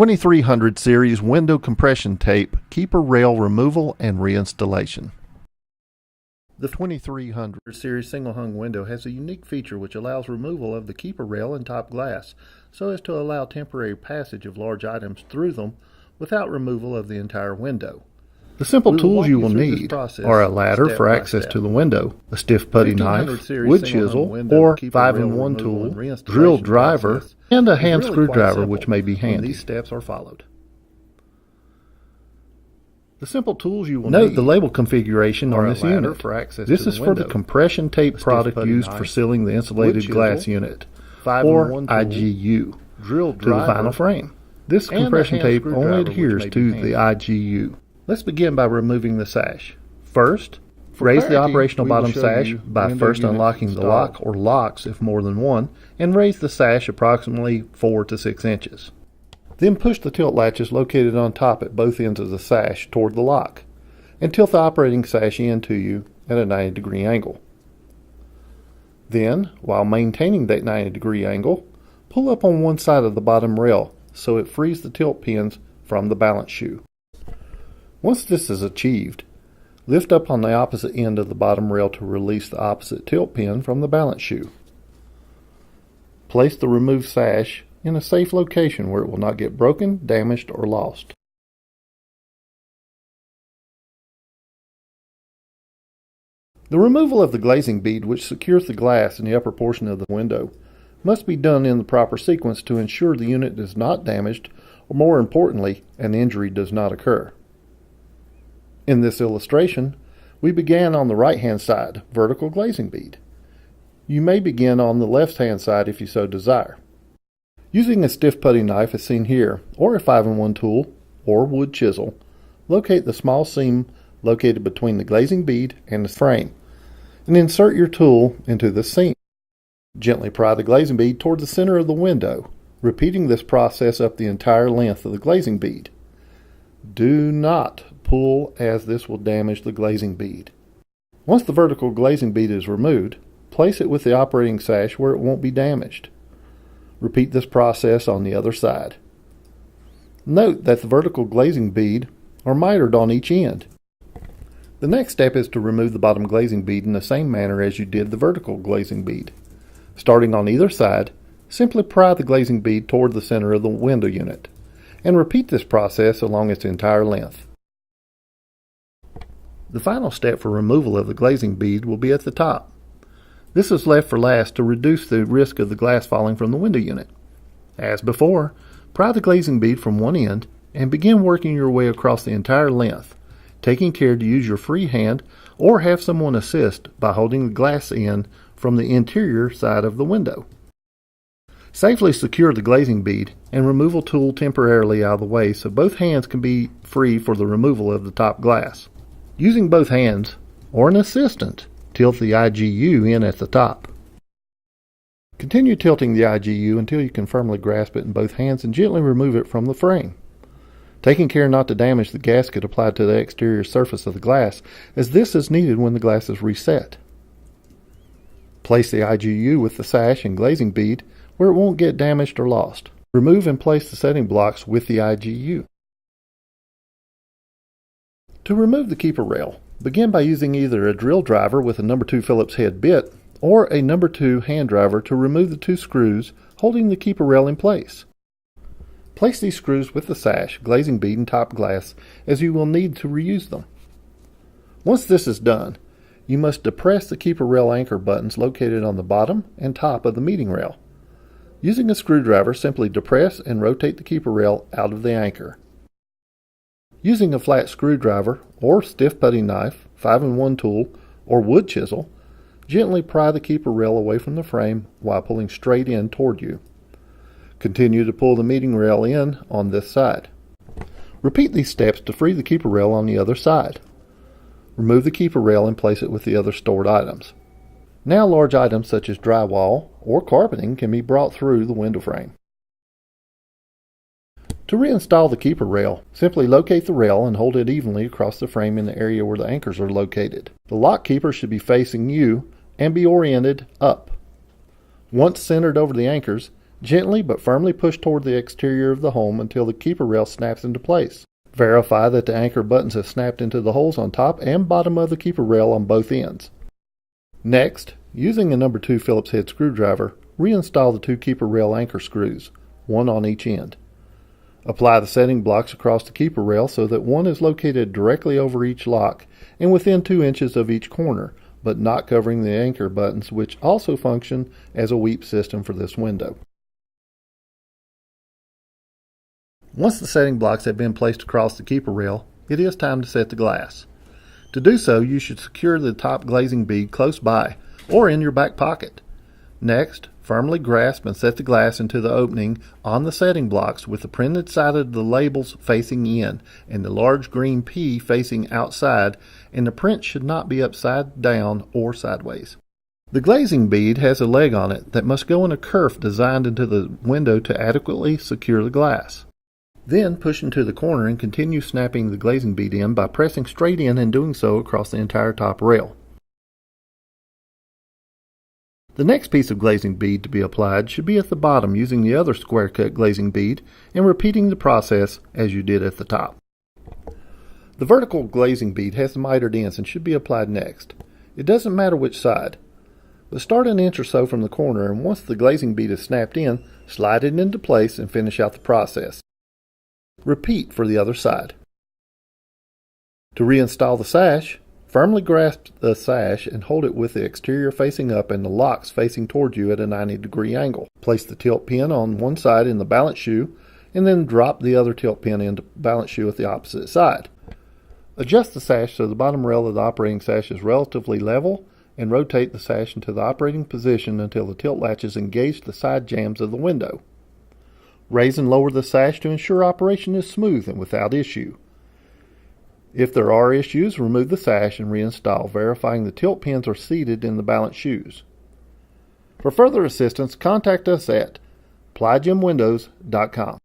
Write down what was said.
2300 series window compression tape, keeper rail removal and reinstallation. The 2300 series single hung window has a unique feature which allows removal of the keeper rail and top glass so as to allow temporary passage of large items through them without removal of the entire window. The simple tools you will need are a ladder for access to the window, a stiff putty knife, wood chisel, or 5-in-1 tool, drill driver, and a hand screwdriver which may be handy. These steps are followed. The simple tools you will note the label configuration on this unit. This is for the compression tape product used for sealing the insulated glass unit, or IGU, to the vinyl frame. This compression tape only adheres to the IGU. Let's begin by removing the sash. First, raise the operational bottom sash by first unlocking the lock or locks if more than one, and raise the sash approximately 4 to 6 inches. Then push the tilt latches located on top at both ends of the sash toward the lock, and tilt the operating sash in to you at a 90-degree angle. Then, while maintaining that 90-degree angle, pull up on one side of the bottom rail so it frees the tilt pins from the balance shoe. Once this is achieved, lift up on the opposite end of the bottom rail to release the opposite tilt pin from the balance shoe. Place the removed sash in a safe location where it will not get broken, damaged, or lost. The removal of the glazing bead which secures the glass in the upper portion of the window must be done in the proper sequence to ensure the unit is not damaged, or more importantly, an injury does not occur. In this illustration, we began on the right-hand side, vertical glazing bead. You may begin on the left-hand side if you so desire. Using a stiff putty knife as seen here, or a 5-in-1 tool, or wood chisel, locate the small seam located between the glazing bead and the frame, and insert your tool into the seam. Gently pry the glazing bead toward the center of the window, repeating this process up the entire length of the glazing bead. Do not pull, as this will damage the glazing bead. Once the vertical glazing bead is removed, place it with the operating sash where it won't be damaged. Repeat this process on the other side. Note that the vertical glazing bead are mitered on each end. The next step is to remove the bottom glazing bead in the same manner as you did the vertical glazing bead. Starting on either side, simply pry the glazing bead toward the center of the window unit, and repeat this process along its entire length. The final step for removal of the glazing bead will be at the top. This is left for last to reduce the risk of the glass falling from the window unit. As before, pry the glazing bead from one end and begin working your way across the entire length, taking care to use your free hand or have someone assist by holding the glass in from the interior side of the window. Safely secure the glazing bead and removal tool temporarily out of the way so both hands can be free for the removal of the top glass. Using both hands, or an assistant, tilt the IGU in at the top. Continue tilting the IGU until you can firmly grasp it in both hands and gently remove it from the frame, taking care not to damage the gasket applied to the exterior surface of the glass, as this is needed when the glass is reset. Place the IGU with the sash and glazing bead where it won't get damaged or lost. Remove and place the setting blocks with the IGU. To remove the keeper rail, begin by using either a drill driver with a No. 2 Phillips head bit or a No. 2 hand driver to remove the 2 screws holding the keeper rail in place. Place these screws with the sash, glazing bead, and top glass as you will need to reuse them. Once this is done, you must depress the keeper rail anchor buttons located on the bottom and top of the meeting rail. Using a screwdriver, simply depress and rotate the keeper rail out of the anchor. Using a flat screwdriver or stiff putty knife, 5-in-1 tool, or wood chisel, gently pry the keeper rail away from the frame while pulling straight in toward you. Continue to pull the meeting rail in on this side. Repeat these steps to free the keeper rail on the other side. Remove the keeper rail and place it with the other stored items. Now large items such as drywall or carpeting can be brought through the window frame. To reinstall the keeper rail, simply locate the rail and hold it evenly across the frame in the area where the anchors are located. The lock keeper should be facing you and be oriented up. Once centered over the anchors, Gently but firmly push toward the exterior of the home until the keeper rail snaps into place. Verify that the anchor buttons have snapped into the holes on top and bottom of the keeper rail on both ends. Next, using a number 2 Phillips head screwdriver, reinstall the 2 keeper rail anchor screws, one on each end. Apply the setting blocks across the keeper rail so that one is located directly over each lock and within 2 inches of each corner, but not covering the anchor buttons, which also function as a weep system for this window. Once the setting blocks have been placed across the keeper rail, it is time to set the glass. To do so, you should secure the top glazing bead close by or in your back pocket. Next, firmly grasp and set the glass into the opening on the setting blocks with the printed side of the labels facing in and the large green P facing outside, and the print should not be upside down or sideways. The glazing bead has a leg on it that must go in a kerf designed into the window to adequately secure the glass. Then push into the corner and continue snapping the glazing bead in by pressing straight in and doing so across the entire top rail. The next piece of glazing bead to be applied should be at the bottom using the other square cut glazing bead and repeating the process as you did at the top. The vertical glazing bead has the mitered ends and should be applied next. It doesn't matter which side, but start an inch or so from the corner, and once the glazing bead is snapped in, slide it into place and finish out the process. Repeat for the other side. To reinstall the sash, firmly grasp the sash and hold it with the exterior facing up and the locks facing toward you at a 90-degree angle. Place the tilt pin on one side in the balance shoe and then drop the other tilt pin into balance shoe at the opposite side. Adjust the sash so the bottom rail of the operating sash is relatively level and rotate the sash into the operating position until the tilt latches engage the side jambs of the window. Raise and lower the sash to ensure operation is smooth and without issue. If there are issues, remove the sash and reinstall, verifying the tilt pins are seated in the balance shoes. For further assistance, contact us at plygymwindows.com.